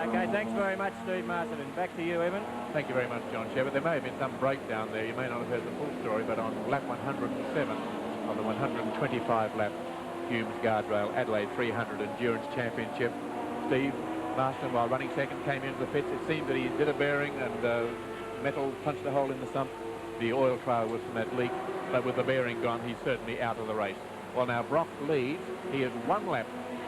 Okay, thanks very much, Steve Marston. And back to you, Evan. Thank you very much, John Shepherd. There may have been some breakdown there. You may not have heard the full story, but on lap 107 of the 125 lap Humes Guardrail Adelaide 300 Endurance Championship, Steve Marston, while running second, came into the pits. It seemed that he did a bearing and metal punched a hole in the sump. The oil trail was from that leak, but with the bearing gone, he's certainly out of the race. Well, now Brock leads. He is 1 lap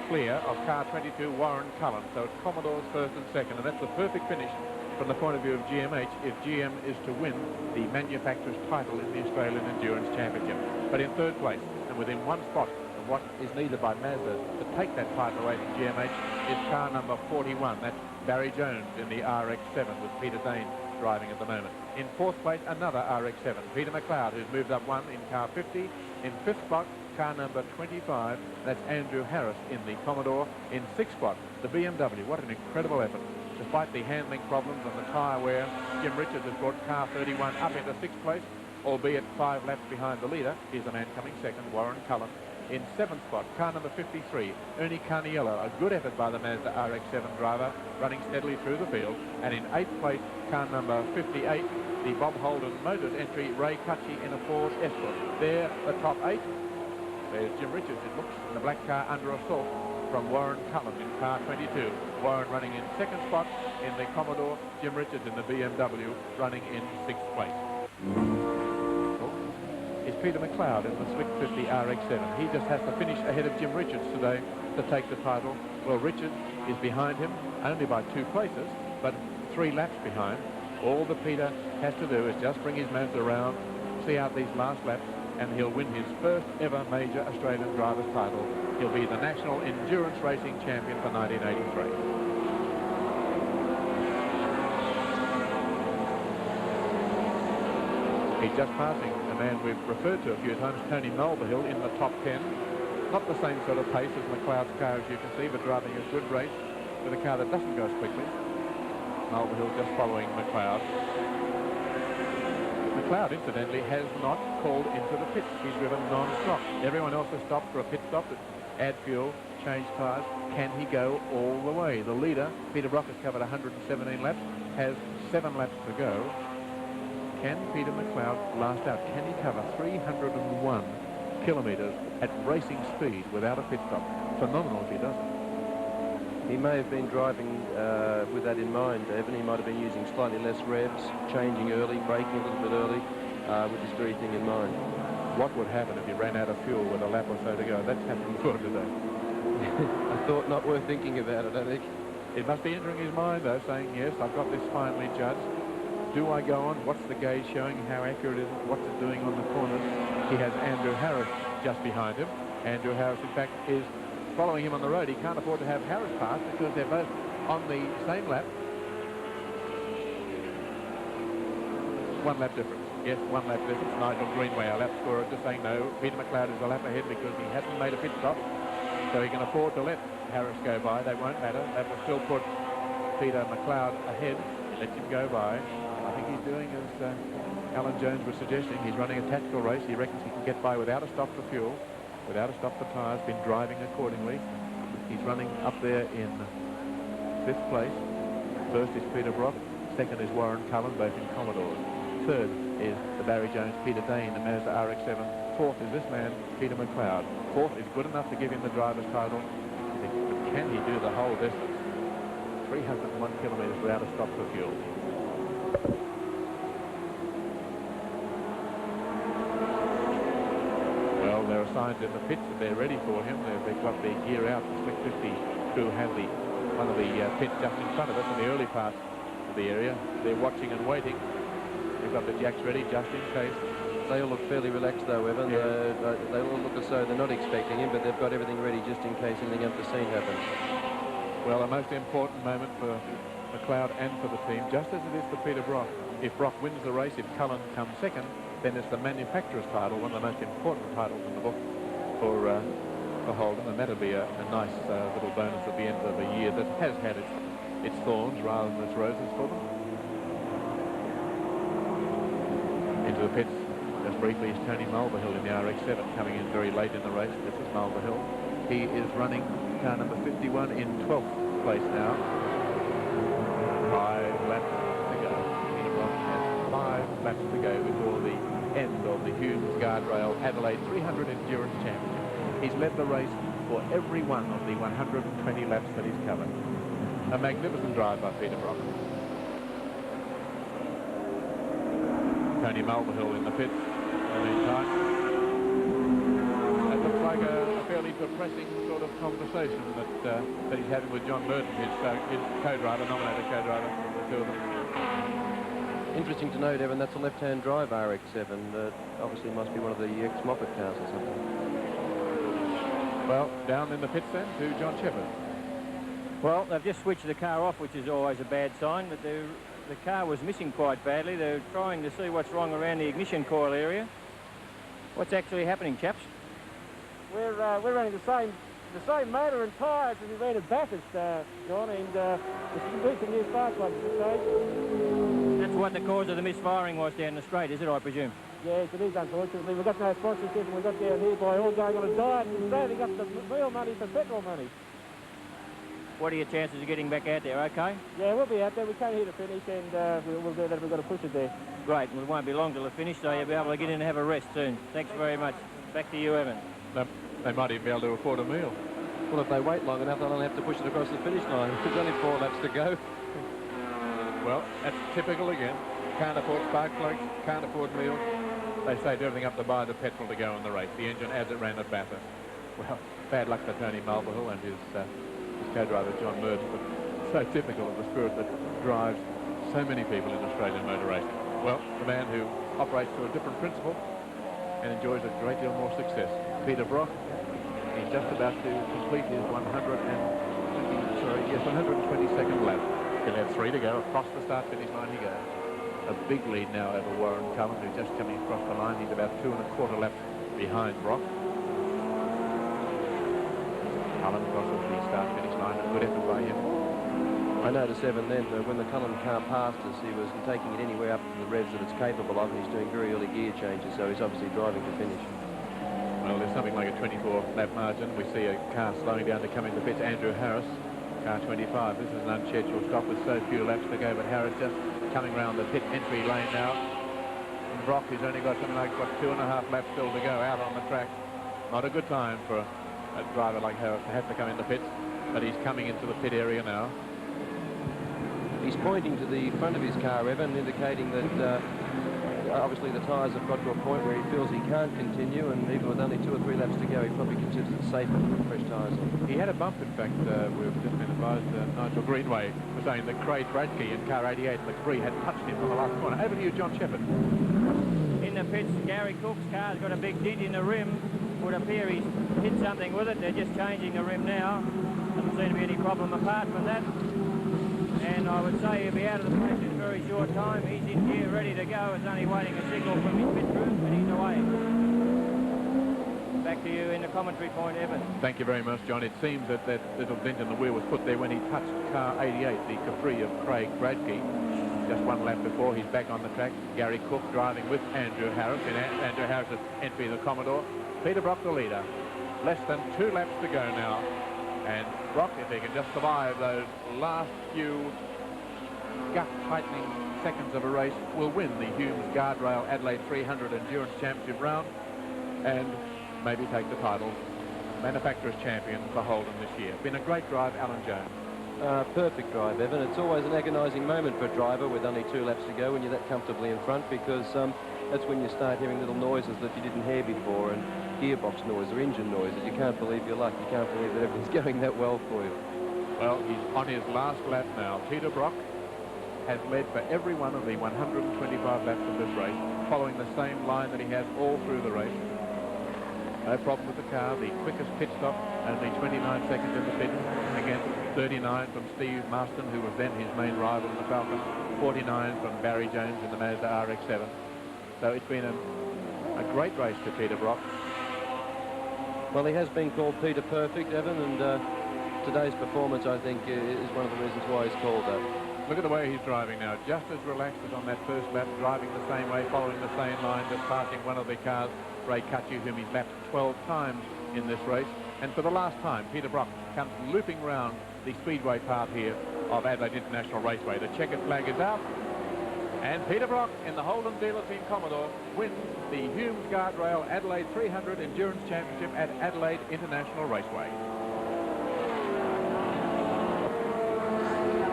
clear of car 22, Warren Cullen. So it's Commodore's first and second, and that's the perfect finish from the point of view of GMH if GM is to win the manufacturer's title in the Australian Endurance Championship. But in third place, and within 1 spot of what is needed by Mazda to take that title away from GMH, is car number 41. That's Barry Jones in the RX-7 with Peter Dane driving at the moment. In fourth place, another RX-7, Peter McLeod, who's moved up 1 in car 50. In fifth spot, car number 25, that's Andrew Harris in the Commodore. In sixth spot, the BMW. What an incredible effort. Despite the handling problems and the tyre wear, Jim Richards has brought car 31 up into sixth place, albeit 5 laps behind the leader. Here's the man coming second, Warren Cullen. In seventh spot, car number 53, Ernie Carniello. A good effort by the Mazda RX-7 driver, running steadily through the field. And in eighth place, car number 58, the Bob Holden Motors entry, Ray Cutchy in a Ford Escort. There, the top 8. There's Jim Richards, it looks, in the black car under assault from Warren Cullen in car 22. Warren running in second spot in the Commodore, Jim Richards in the BMW running in sixth place. Is Peter McLeod in the Slick 50 RX-7. He just has to finish ahead of Jim Richards today to take the title. Well, Richards is behind him only by 2 places, but 3 laps behind. All that Peter has to do is just bring his Mazda around, see out these last laps, and he'll win his first ever major Australian driver's title. He'll be the National Endurance Racing Champion for 1983. He's just passing a man we've referred to a few times, Tony Mulvihill, in the top 10. Not the same sort of pace as McLeod's car, as you can see, but driving a good race with a car that doesn't go as quickly. Mulvihill just following McLeod. McLeod, incidentally, has not called into the pits. He's driven non-stop. Everyone else has stopped for a pit stop to add fuel, change tyres. Can he go all the way? The leader, Peter Brock, has covered 117 laps, has 7 laps to go. Can Peter McLeod last out? Can he cover 301 kilometres at racing speed without a pit stop? Phenomenal if he does it. He may have been driving with that in mind, Evan. He might have been using slightly less revs, changing early, braking a little bit early, with this very thing in mind. What would happen if he ran out of fuel with a lap or so to go? That's happened before today. A thought not worth thinking about, I don't think. It must be entering his mind, though, saying, yes, I've got this finally judged. do I go on? What's the gauge showing? How accurate is it? What's it doing on the corners? He has Andrew Harris just behind him. Andrew Harris, in fact, is following him on the road. He can't afford to have Harris pass because they're both on the same lap. 1 lap difference. Yes, 1 lap difference. Nigel Greenway, our lap scorer, just saying no. Peter McLeod is a lap ahead because he hasn't made a pit stop. So he can afford to let Harris go by. They won't matter. That will still put Peter McLeod ahead. Let him go by. I think he's doing as Alan Jones was suggesting. He's running a tactical race. He reckons he can get by without a stop for fuel, without a stop for tyres, been driving accordingly. He's running up there in 5th place. First is Peter Brock. Second is Warren Cullen, both in Commodores. Third is the Barry Jones Peter Dane, the Mazda RX-7. Fourth is this man, Peter McLeod. Fourth is good enough to give him the driver's title. But can he do the whole distance? 301 kilometres without a stop for fuel. Well, there are signs in the pits that they're ready for him. They've got their gear out. The Slick 50 crew had one of the pits just in front of us in the early part of the area. They're watching and waiting. They've got the jacks ready just in case. They all look fairly relaxed though, Evan. Yeah. They all look as though they're not expecting him, but they've got everything ready just in case anything unforeseen happens. Well, the most important moment for McLeod and for the team, just as it is for Peter Brock. If Brock wins the race, if Cullen comes second, then it's the manufacturer's title, one of the most important titles in the book for Holden, and that'll be a nice little bonus at the end of a year that has had its thorns rather than its roses for them. Into the pits, just briefly, is Tony Mulvihill in the RX-7, coming in very late in the race. This is Mulvihill. He is running car number 51 in 12th place now. 5 laps to go. Peter Brock has 5 laps to go before the end of the Humes Guardrail Adelaide 300 Endurance Championship. He's led the race for every one of the 120 laps that he's covered. A magnificent drive by Peter Brock. Tony Mulvihill in the pits in the meantime. It looks like a fairly depressing sort of conversation that he's having with John Burton, his co-driver, nominated co-driver, the two of them. Interesting to note, Evan, that's a left-hand drive RX-7. Obviously must be one of the ex-Moffat cars or something. Well, down in the pits then to John Shepherd. Well, they've just switched the car off, which is always a bad sign, but the car was missing quite badly. They're trying to see what's wrong around the ignition coil area. What's actually happening, chaps? We're running the same motor and tyres as we ran at Bathurst, John, and there's some new spark plugs at this stage. That's what the cause of the misfiring was down the straight, is it, I presume? Yes, it is, unfortunately. We've got no sponsorship, and we've got down here by all going on a diet and saving up the real money for petrol money. What are your chances of getting back out there, okay? Yeah, we'll be out there. We came here to finish, and we'll do that. We've got to push it there. Great, well, it won't be long till the finish, so you'll be able to get in and have a rest soon. Thanks very much. Back to you, Evan. They might even be able to afford a meal. Well, if they wait long enough, they'll only have to push it across the finish line. There's only 4 laps to go. Well, that's typical again. Can't afford spark plugs, can't afford meals. They saved everything up to buy the petrol to go in the race, the engine as it ran at Bathurst. Well, bad luck for Tony Mulvihill and his co-driver John Murden, but so typical of the spirit that drives so many people in Australian motor racing. Well, the man who operates to a different principle and enjoys a great deal more success, Peter Brock. He's just about to complete his 122nd lap. He'll have 3 to go. Across the start-finish line he goes. A big lead now over Warren Cullen, who's just coming across the line. He's about 2 1/4 laps behind Brock. Cullen crosses the start-finish line. A good effort by him. I noticed, Evan, then when the Cullen car passed us, he was taking it anywhere up to the revs that it's capable of, and he's doing very early gear changes, so he's obviously driving to finish. Well, there's something like a 24-lap margin. We see a car slowing down to come into pits. Andrew Harris, car 25. This is an unscheduled stop with so few laps to go, but Harris just coming round the pit entry lane now. And Brock has only got something like, 2.5 laps still to go out on the track. Not a good time for a driver like Harris to have to come in the pits, but he's coming into the pit area now. He's pointing to the front of his car, Evan, indicating that obviously the tyres have got to a point where he feels he can't continue, and even with only 2 or 3 laps to go, he probably considers it safer to put fresh tyres on. He had a bump, in fact. We've just been advised Nigel Greenway was saying that Craig Bradkey in car 88 in the 3 had touched him from the last corner. Over to you, John Shepherd. In the pits, Gary Cook's car's got a big dent in the rim. Would appear he's hit something with it. They're just changing the rim now. Doesn't seem to be any problem apart from that. And I would say he'll be out of the place in a very short time. He's in here ready to go. It's only waiting a signal from his pit room, and he's away. Back to you in the commentary point, Evan. Thank you very much, John. It seems that that little dent in the wheel was put there when he touched car 88, the Capri of Craig Bradkey. Just 1 lap before, he's back on the track. Gary Cook driving with Andrew Harris in Andrew Harris's entry to the Commodore. Peter Brock the leader. Less than 2 laps to go now. And Brock, if he can just survive those last few gut-tightening seconds of a race, will win the Humes Guardrail Adelaide 300 Endurance Championship round and maybe take the title. Manufacturer's champion for Holden this year. Been a great drive, Alan Jones. Perfect drive, Evan. It's always an agonising moment for a driver with only 2 laps to go when you're that comfortably in front, because that's when you start hearing little noises that you didn't hear before, and gearbox noise or engine noises. You can't believe your luck. You can't believe that everything's going that well for you. Well, he's on his last lap now. Peter Brock has led for every one of the 125 laps of this race, following the same line that he has all through the race. No problem with the car. The quickest pit stop, only 29 seconds in the pit, against 39 from Steve Marston, who was then his main rival in the Falcon, 49 from Barry Jones in the Mazda RX-7. So it's been a great race for Peter Brock. Well, he has been called Peter Perfect, Evan, and today's performance, I think, is one of the reasons why he's called that. Look at the way he's driving now, just as relaxed as on that first lap, driving the same way, following the same line, just passing one of the cars, Ray Cutchy, whom he's lapped 12 times in this race. And for the last time, Peter Brock comes looping round the speedway path here of Adelaide International Raceway. The checkered flag is out, and Peter Brock in the Holden Dealer Team Commodore wins the Humes Guardrail Adelaide 300 Endurance Championship at Adelaide International Raceway.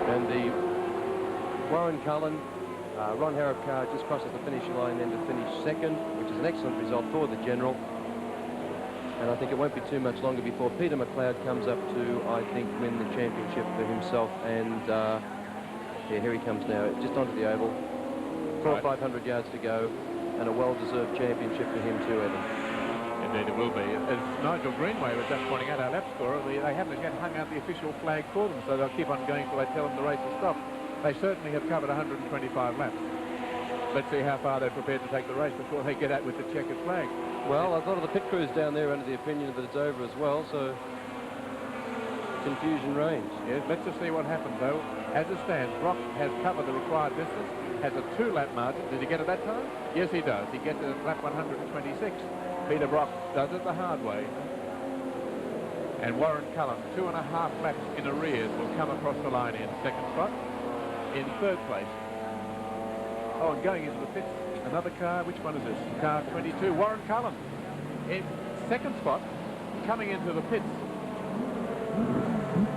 And the Warren Cullen, Ron Harrop car just crosses the finish line then to finish second, which is an excellent result for the General. And I think it won't be too much longer before Peter McLeod comes up to, I think, win the championship for himself. And yeah, here he comes now, just onto the oval. 400 or 500 yards to go, and a well-deserved championship for him too, Evan. Indeed it will be. As Nigel Greenway was just pointing out, our lap scorer, they haven't yet hung out the official flag for them, so they'll keep on going till they tell them the race has stopped. They certainly have covered 125 laps. Let's see how far they're prepared to take the race before they get out with the checkered flag. Well, a lot of the pit crews down there under the opinion that it's over as well, so confusion reigns. Yes, let's just see what happens though. As it stands, Brock has covered the required distance, has a 2-lap margin. Did he get it that time? Yes, he does. He gets it at lap 126. Peter Brock does it the hard way. And Warren Cullen, 2.5 laps in arrears, will come across the line in second spot. In third place. Oh, and going into the pits, another car. Which one is this? Car 22, Warren Cullen. In second spot, coming into the pits.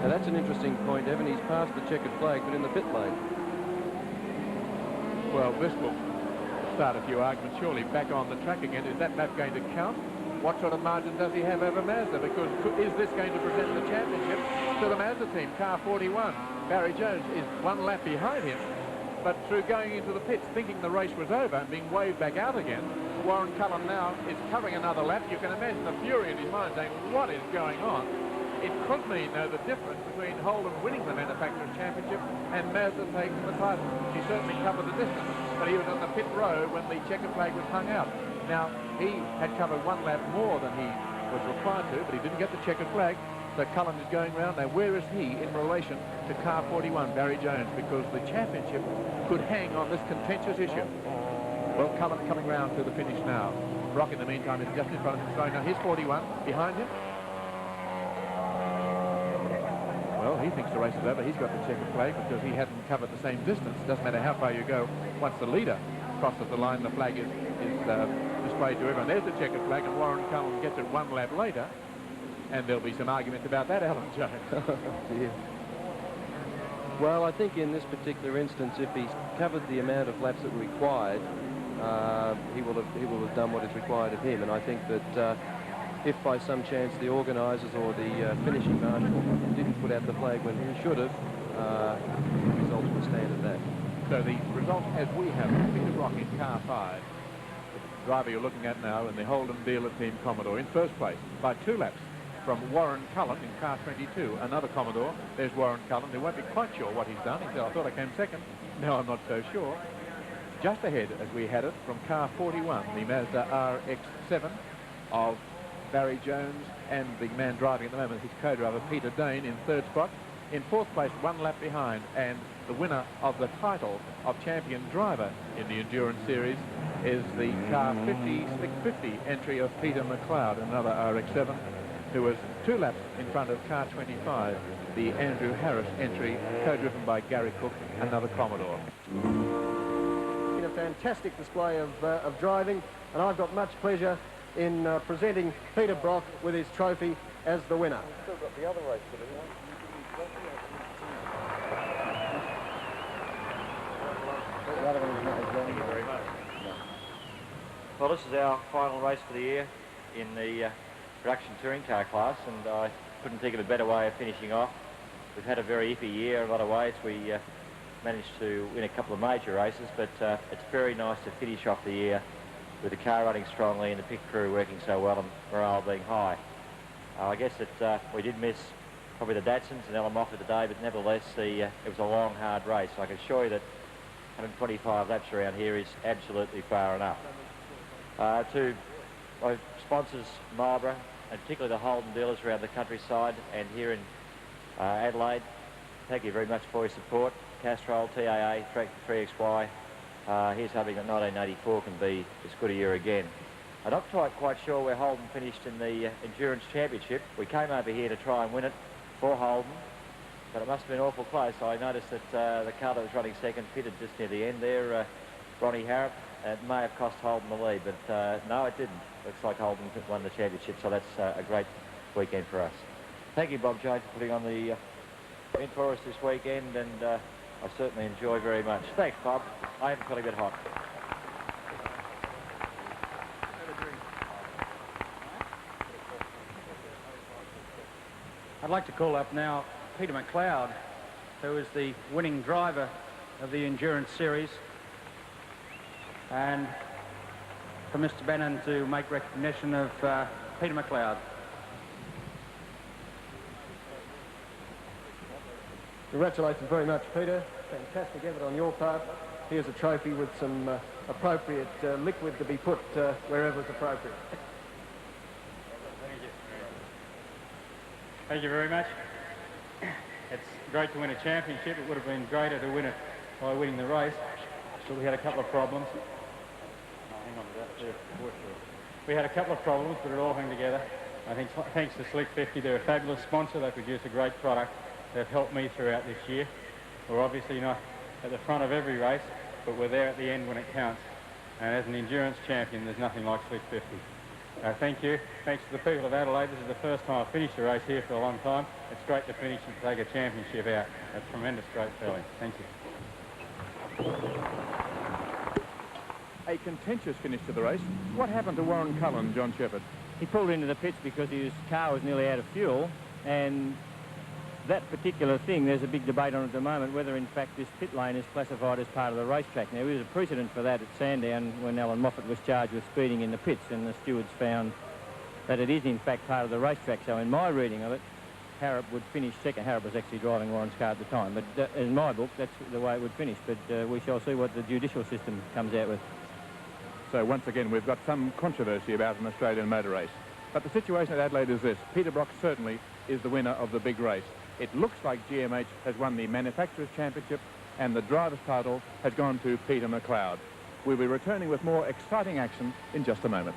Now that's an interesting point, Evan. He's passed the checkered flag, but in the pit lane. Well, this will start a few arguments, surely. Back on the track again. Is that lap going to count? What sort of margin does he have over Mazda? Because is this going to present the championship to the Mazda team? Car 41. Barry Jones is 1 lap behind him, but through going into the pits, thinking the race was over and being waved back out again, Warren Cullen now is covering another lap. You can imagine the fury in his mind saying, what is going on? It could mean, though, the difference between Holden winning the Manufacturers' Championship and Mazda taking the title. He certainly covered the distance, but he was on the pit road when the checkered flag was hung out. Now, he had covered 1 lap more than he was required to, but he didn't get the checkered flag. So Cullen is going round. Now, where is he in relation to car 41, Barry Jones? Because the championship could hang on this contentious issue. Well, Cullen coming round to the finish now. Brock, in the meantime, is just in front of him. So now here's 41 behind him. Well, he thinks the race is over. He's got the checkered flag because he hasn't covered the same distance. Doesn't matter how far you go. Once the leader crosses the line, the flag is displayed to everyone. There's the checkered flag, and Warren Cullen gets it 1 lap later. And there'll be some arguments about that, Alan Jones. Oh, dear. Well, I think in this particular instance, if he's covered the amount of laps that were required, he will have done what is required of him. And I think that if by some chance the organisers or the finishing marshal didn't put out the flag when he should have, the results will stand at that. So the result as we have it, Peter Brock in car 5, the driver you're looking at now in the Holden Dealer Team Commodore, in first place by 2 laps from Warren Cullen in car 22, another Commodore. There's Warren Cullen, who won't be quite sure what he's done. He said, I thought I came second. Now I'm not so sure. Just ahead, as we had it, from car 41, the Mazda RX-7 of Barry Jones, and the man driving at the moment, his co-driver Peter Dane, in third spot. In fourth place, 1 lap behind, and the winner of the title of champion driver in the Endurance Series is the car 50 Slick 50 entry of Peter McLeod, another RX-7, who was 2 laps in front of car 25, the Andrew Harris entry, co-driven by Gary Cook, another Commodore. A fantastic display of driving, and I've got much pleasure in presenting Peter Brock with his trophy as the winner. Still got the other race to do. Thank you very much. Well, this is our final race for the year in the production touring car class, and I couldn't think of a better way of finishing off. We've had a very iffy year in a lot of ways. We managed to win a couple of major races, but it's very nice to finish off the year with the car running strongly and the pit crew working so well and morale being high. I guess that we did miss probably the Datsuns and Alan Moffat today, but nevertheless it was a long, hard race. I can assure you that 125 laps around here is absolutely far enough. To my sponsors, Marlborough, and particularly the Holden dealers around the countryside and here in Adelaide, thank you very much for your support. Castrol, TAA, Track 3XY, here's hoping that 1984 can be as good a year again. I'm not quite sure where Holden finished in the Endurance Championship. We came over here to try and win it for Holden, but it must have been awful close. I noticed that the car that was running second pitted just near the end there, Ronnie Harrop. It may have cost Holden the lead, but no, it didn't. Looks like Holden won the championship, so that's a great weekend for us. Thank you, Bob Jones, for putting on the event for us this weekend, and I certainly enjoy very much. Thanks, Bob. I am feeling a bit hot. I'd like to call up now Peter McLeod, who is the winning driver of the Endurance Series, and for Mr. Bannon to make recognition of Peter McLeod. Congratulations very much, Peter. Fantastic effort on your part. Here's a trophy with some appropriate liquid to be put wherever it's appropriate. Thank you. Thank you very much. It's great to win a championship. It would have been greater to win it by winning the race. So we had a couple of problems. Oh, hang on to that. We had a couple of problems, but it all hung together. I think thanks to Slick 50, they're a fabulous sponsor. They produce a great product. They've helped me throughout this year. We're obviously not at the front of every race, but we're there at the end when it counts. And as an endurance champion, there's nothing like Slick 50. Thank you. Thanks to the people of Adelaide. This is the first time I've finished a race here for a long time. It's great to finish and take a championship out. A tremendous, great feeling. Thank you. A contentious finish to the race. What happened to Warren Cullen, John Shepherd? He pulled into the pits because his car was nearly out of fuel, and that particular thing, there's a big debate on at the moment whether in fact this pit lane is classified as part of the racetrack. Now, there was a precedent for that at Sandown when Alan Moffat was charged with speeding in the pits, and the stewards found that it is in fact part of the racetrack. So in my reading of it, Harrop would finish second. Harrop was actually driving Warren's car at the time, but in my book that's the way it would finish, but we shall see what the judicial system comes out with. So once again we've got some controversy about an Australian motor race, but the situation at Adelaide is this: Peter Brock certainly is the winner of the big race. It looks like GMH has won the Manufacturers' Championship, and the driver's title has gone to Peter McLeod. We'll be returning with more exciting action in just a moment.